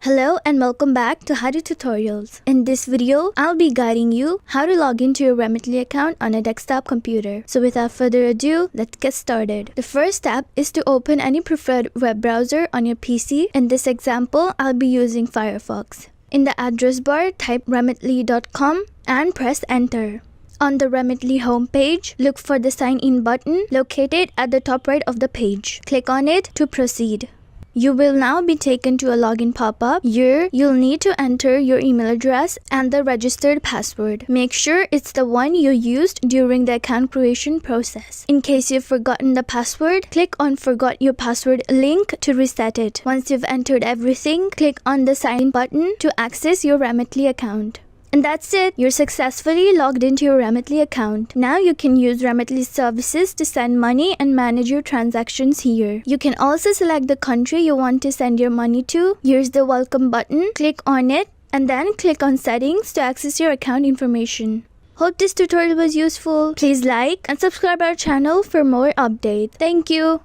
Hello and welcome back to How to Tutorials. In this video, I'll be guiding you how to log into your Remitly account on a desktop computer. So without further ado, let's get started. The first step is to open any preferred web browser on your PC. In this example, I'll be using Firefox. In the address bar, type remitly.com and press enter. On the Remitly homepage, look for the sign in button located at the top right of the page. Click on it to proceed. You will now be taken to a login pop-up. Here, you'll need to enter your email address and the registered password. Make sure it's the one you used during the account creation process. In case you've forgotten the password, click on Forgot Your Password link to reset it. Once you've entered everything, click on the sign in button to access your Remitly account. And that's it. You're successfully logged into your Remitly account. Now you can use Remitly services to send money and manage your transactions here. You can also select the country you want to send your money to. Here's the welcome button. Click on it and then click on settings to access your account information. Hope this tutorial was useful. Please like and subscribe our channel for more updates. Thank you.